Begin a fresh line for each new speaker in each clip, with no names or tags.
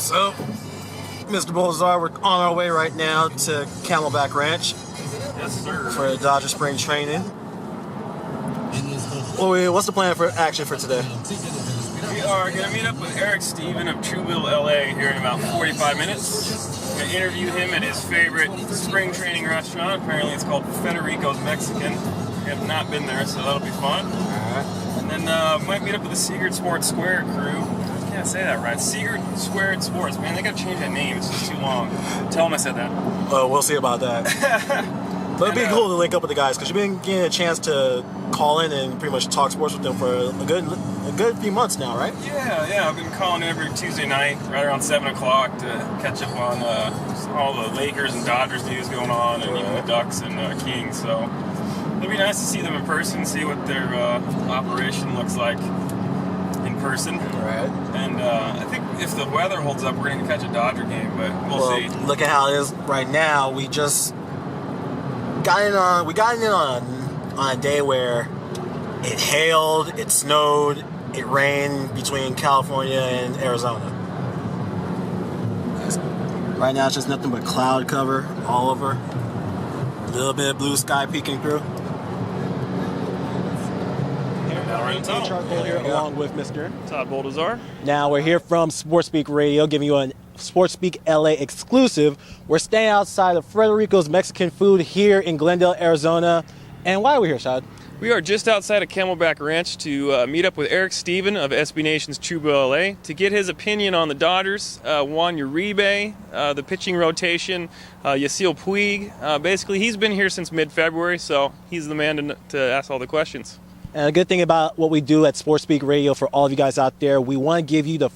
So, Mr. Boldiszar, we're on our way right now to Camelback Ranch.
Yes, sir.
For the Dodger spring training. What's the plan for action for today?
We are going to meet up with Eric Stephen of TrueBlueLA here in about 45 minutes. We're going to interview him at his favorite spring training restaurant. Apparently it's called Federico's Mexican. We have not been there, so that'll be fun.
Alright.
And then might meet up with the Seagard Sports Square crew. I can't say that right. Seagard Squared Sports. Man, they got to change that name. It's just too long. Tell them I said that.
We'll see about that. But it'd be cool to link up with the guys because you've been getting a chance to call in and pretty much talk sports with them for a good few months now, right?
Yeah. I've been calling in every Tuesday night, right around 7 o'clock, to catch up on all the Lakers and Dodgers news going on, and even the Ducks and Kings. So it'd be nice to see them in person, see what their operation looks like in person.
Right.
And I think if the weather holds up, we're going to catch a Dodger game, but we'll see.
Look at how it is right now. We just got in on a day where it hailed, it snowed, it rained between California and Arizona. Right now it's just nothing but cloud cover all over. A little bit of blue sky peeking through. Along with Mr.
Todd Boldiszar.
Now we're here from SportSpeak Radio, giving you a SportSpeakLA Exclusive. We're staying outside of Federico's Mexican food here in Glendale, Arizona. And why are we here, Shad?
We are just outside of Camelback Ranch to meet up with Eric Stephen of SB Nation's TrueBlueLA to get his opinion on the Dodgers, Juan Uribe, the pitching rotation, Yasiel Puig. Basically, he's been here since mid-February, so he's the man to ask all the questions.
And a good thing about what we do at SportSpeak Radio for all of you guys out there, we want to give you the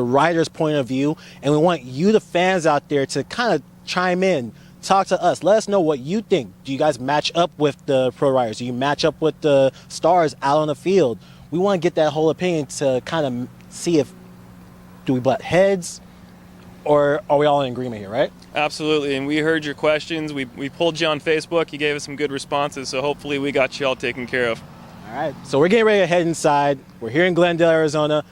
writer's point of view, and we want you, the fans out there, to kind of chime in, talk to us, let us know what you think. Do you guys match up with the pro writers? Do you match up with the stars out on the field? We want to get that whole opinion to kind of see if do we butt heads, or are we all in agreement here, right?
Absolutely, and we heard your questions. We pulled you on Facebook. You gave us some good responses, so hopefully we got you all taken care of.
All right, so we're getting ready to head inside. We're here in Glendale, Arizona.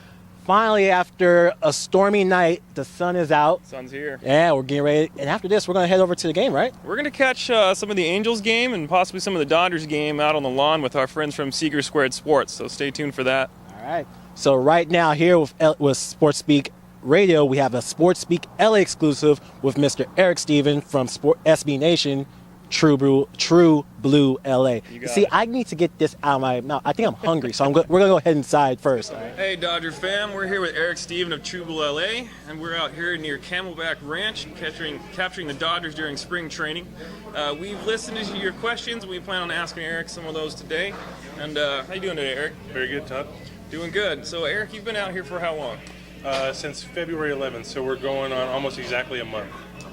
Finally, after a stormy night, the sun is out.
Sun's here.
Yeah, we're getting ready. And after this, we're going to head over to the game, right?
We're going to catch some of the Angels game and possibly some of the Dodgers game out on the lawn with our friends from Seagard Squared Sports. So stay tuned for that.
All right. So right now here with SportSpeak Radio, we have a SportSpeakLA Exclusive with Mr. Eric Stephen from SB Nation, TrueBlueLA. See, I need to get this out of my mouth. I think I'm hungry, so we're going to go ahead inside first.
Hey, Dodger fam. We're here with Eric Stephen of TrueBlueLA, and we're out here near Camelback Ranch capturing the Dodgers during spring training. We've listened to your questions. We plan on asking Eric some of those today. And how you doing today, Eric?
Very good, Todd.
Doing good. So, Eric, you've been out here for how long?
Since February 11th, so we're going on almost exactly a month.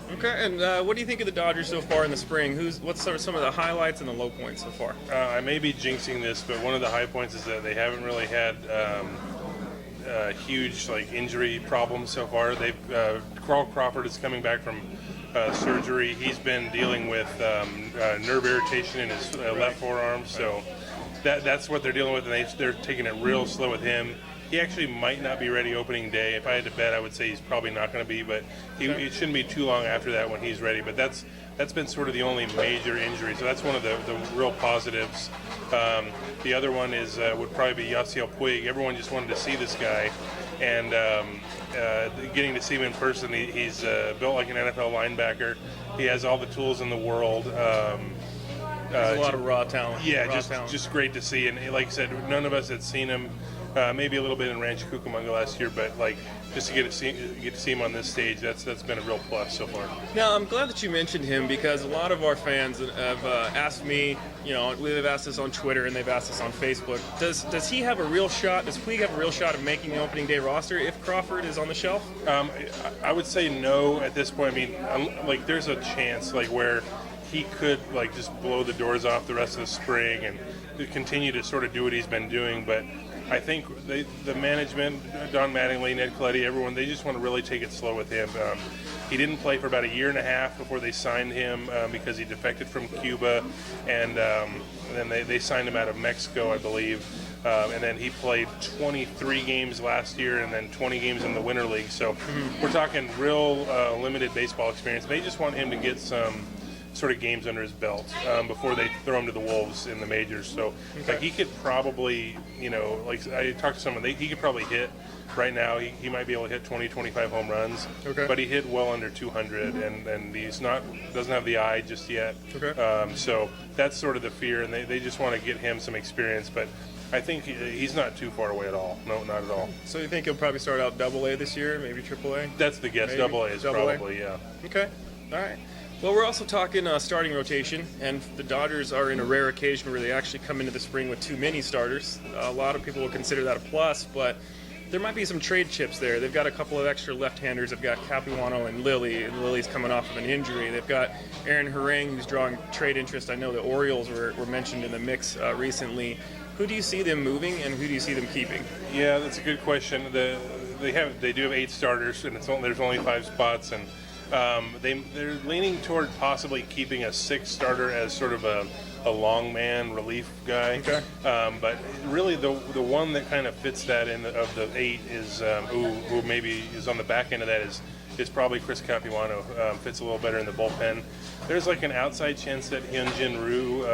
Okay, and what do you think of the Dodgers so far in the spring? What's some of the highlights and the low points so far?
I may be jinxing this, but one of the high points is that they haven't really had huge injury problems so far. Carl Crawford is coming back from surgery. He's been dealing with nerve irritation in his left forearm, so that's what they're dealing with, and they're taking it real slow with him. He actually might not be ready opening day. If I had to bet, I would say he's probably not going to be, but it shouldn't be too long after that when he's ready. But that's been sort of the only major injury, so that's one of the real positives. The other one would probably be Yasiel Puig. Everyone just wanted to see this guy, and getting to see him in person, he's built like an NFL linebacker. He has all the tools in the world.
There's a lot of raw talent.
Yeah, just great to see. And like I said, none of us had seen him. Maybe a little bit in Rancho Cucamonga last year, but just to get to see him on this stage, that's been a real plus so far.
Now, I'm glad that you mentioned him because a lot of our fans have asked me, they've asked us on Twitter and they've asked us on Facebook, does he have a real shot, does Puig have a real shot of making the opening day roster if Crawford is on the shelf?
I would say no at this point. I mean, there's a chance where he could just blow the doors off the rest of the spring and continue to sort of do what he's been doing, but I think the management, Don Mattingly, Ned Colletti, everyone, they just want to really take it slow with him. He didn't play for about a year and a half before they signed him because he defected from Cuba, and then they signed him out of Mexico, I believe. And then he played 23 games last year and then 20 games in the Winter League. So we're talking real limited baseball experience. They just want him to get some sort of games under his belt before they throw him to the Wolves in the majors. So like he could probably, like I talked to someone, he could probably hit right now. He might be able to hit 20, 25 home runs, but he hit well under 200, and doesn't have the eye just yet. So that's sort of the fear, and they just want to get him some experience. But I think he's not too far away at all. No, not at all.
So you think he'll probably start out AA this year, maybe AAA?
That's the guess.
Maybe?
AA is probably, yeah.
Okay, all right. Well, we're also talking starting rotation, and the Dodgers are in a rare occasion where they actually come into the spring with 2 mini starters. A lot of people will consider that a plus, but there might be some trade chips there. They've got a couple of extra left-handers. They've got Capuano and Lilly, and Lilly's coming off of an injury. They've got Aaron Herring, who's drawing trade interest. I know the Orioles were mentioned in the mix recently. Who do you see them moving, and who do you see them keeping?
Yeah, that's a good question. They do have 8 starters, and there's only 5 spots, and they're leaning toward possibly keeping a 6th starter as sort of a long man relief guy. But really the one that kind of fits that of the 8 is who maybe is on the back end of that is probably Chris Capuano. Fits a little better in the bullpen. There's like an outside chance that Hyunjin Ryu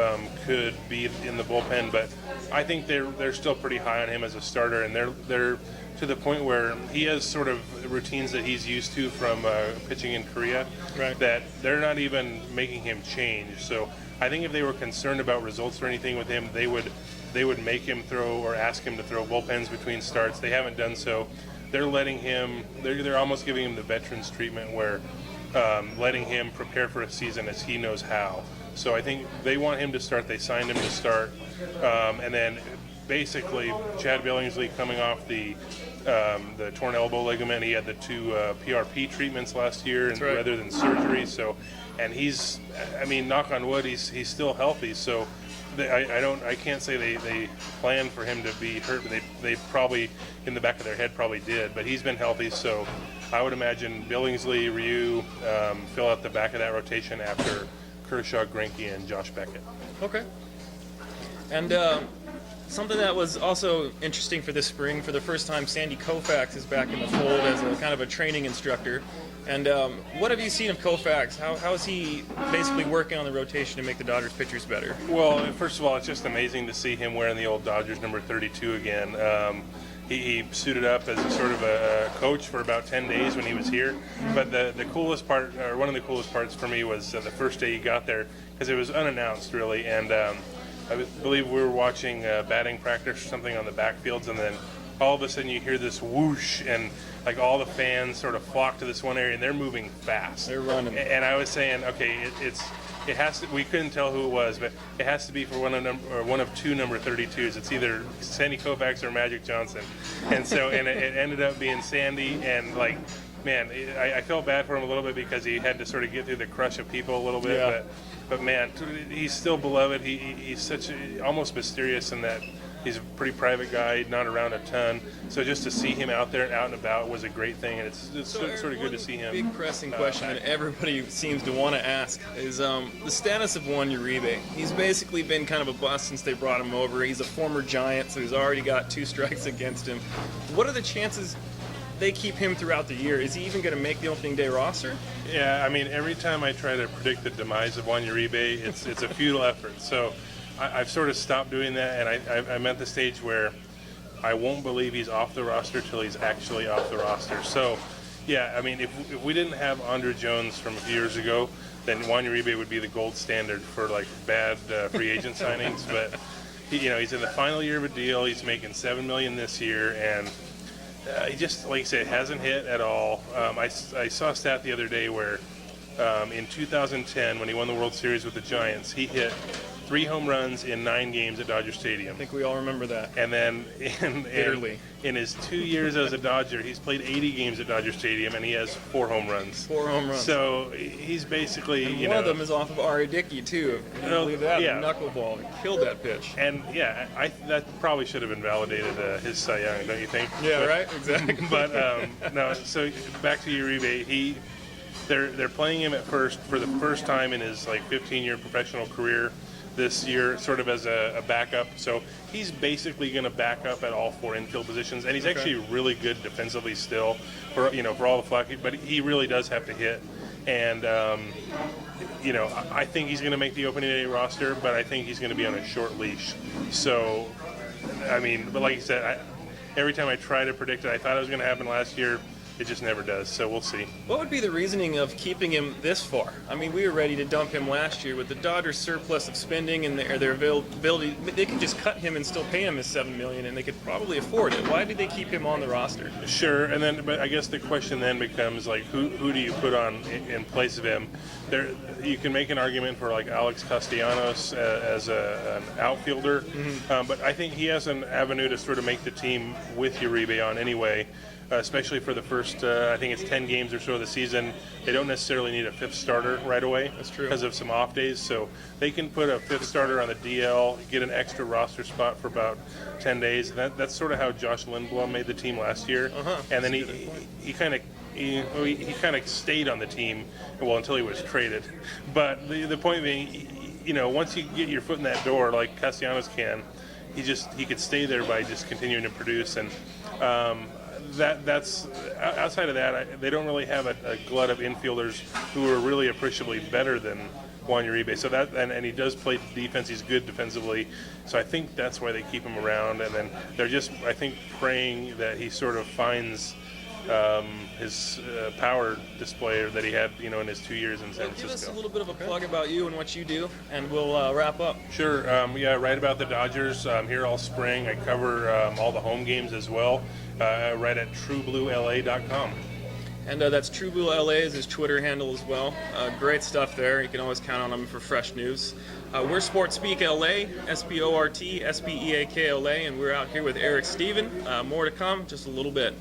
could be in the bullpen, but I think they're still pretty high on him as a starter, and they're to the point where he has sort of routines that he's used to from pitching in Korea, that they're not even making him change. So I think if they were concerned about results or anything with him, they would make him throw or ask him to throw bullpens between starts. They haven't done so. They're letting him. They're almost giving him the veterans treatment, where letting him prepare for a season as he knows how. So I think they want him to start. They signed him to start, and then basically Chad Billingsley coming off the torn elbow ligament. He had the 2 PRP treatments last year, rather than surgery. So, and he's, I mean, knock on wood, he's still healthy. So, I can't say they planned for him to be hurt, but they probably in the back of their head probably did. But he's been healthy, so I would imagine Billingsley, Ryu fill out the back of that rotation after Kershaw, Greinke, and Josh Beckett.
Okay. And something that was also interesting for this spring, for the first time, Sandy Koufax is back in the fold as a kind of a training instructor. And what have you seen of Koufax? How is he basically working on the rotation to make the Dodgers pitchers better?
Well, first of all, it's just amazing to see him wearing the old Dodgers number 32 again. He suited up as a sort of a coach for about 10 days when he was here. But the coolest part, or one of the coolest parts for me, was the first day he got there, because it was unannounced, really. And I believe we were watching batting practice or something on the backfields, and then all of a sudden you hear this whoosh, and like all the fans sort of flock to this one area, and they're moving fast.
They're running.
And I was saying, okay, it has to. We couldn't tell who it was, but it has to be for one of 2 number 32s. It's either Sandy Koufax or Magic Johnson, and so it ended up being Sandy. And like, man, I felt bad for him a little bit because he had to sort of get through the crush of people a little bit.
Yeah.
But man, he's still beloved. He's such almost mysterious in that he's a pretty private guy, not around a ton. So just to see him out there and out and about was a great thing, and it's sort of good to see him.
Big pressing question that everybody seems to want to ask is the status of Juan Uribe. He's basically been kind of a bust since they brought him over. He's a former Giant, so he's already got 2 strikes against him. What are the chances they keep him throughout the year? Is he even going to make the opening day roster?
Yeah, I mean, every time I try to predict the demise of Juan Uribe, it's a futile effort. So I've sort of stopped doing that, and I'm at the stage where I won't believe he's off the roster till he's actually off the roster. So, yeah, I mean, if we didn't have Andre Jones from a few years ago, then Juan Uribe would be the gold standard for like bad free agent signings. But he's in the final year of a deal. He's making $7 million this year, and he just, like I said, hasn't hit at all. I saw a stat the other day where in 2010, when he won the World Series with the Giants, he hit 3 home runs in 9 games at Dodger Stadium.
I think we all remember that.
And then in his 2 years as a Dodger, he's played 80 games at Dodger Stadium, and he has 4 home runs.
4 home runs.
So he's basically,
and one of them is off of R.A. Dickey, too. Can you believe that?
Yeah.
The knuckleball. He killed that pitch.
And, yeah, that probably should have invalidated his Cy Young, don't you think?
Yeah, right? Exactly.
But, no, so back to Uribe. They're playing him at first for the first time in his, 15-year professional career. this year, sort of as a backup. So he's basically going to back up at all 4 infield positions, and he's actually really good defensively still for all the flack. But he really does have to hit, and I think he's going to make the opening day roster, but I think he's going to be on a short leash. So, but like you said, every time I try to predict it, I thought it was going to happen last year. It just never does, so we'll see.
What would be the reasoning of keeping him this far? I mean, we were ready to dump him last year with the Dodgers' surplus of spending and their availability. They could just cut him and still pay him his $7 million, and they could probably afford it. Why did they keep him on the roster?
Sure, but I guess the question then becomes like, who do you put on in place of him? You can make an argument for like Alex Castellanos as an outfielder, but I think he has an avenue to sort of make the team with Uribe on anyway. Especially for the first, I think it's 10 games or so of the season. They don't necessarily need a 5th starter right away.
That's true.
Because of some off days. So they can put a 5th starter on the DL, get an extra roster spot for about 10 days. And that's sort of how Josh Lindblom made the team last year. And then he kind of stayed on the team, until he was traded. But the point being, once you get your foot in that door, like Castellanos can, he could stay there by just continuing to produce. And that's outside of that, they don't really have a glut of infielders who are really appreciably better than Juan Uribe. So and he does play defense. He's good defensively. So I think that's why they keep him around. And then they're just, I think, praying that he sort of finds his power display that he had, in his 2 years in San Francisco.
Give us a little bit of a plug about you and what you do, and we'll wrap up.
Sure. Write about the Dodgers. I'm here all spring. I cover all the home games as well. Right at TrueBlueLA.com.
And that's TrueBlueLA is his Twitter handle as well. Great stuff there. You can always count on him for fresh news. We're SportSpeakLA, SportSpeakLA, and we're out here with Eric Stephen. More to come, just a little bit.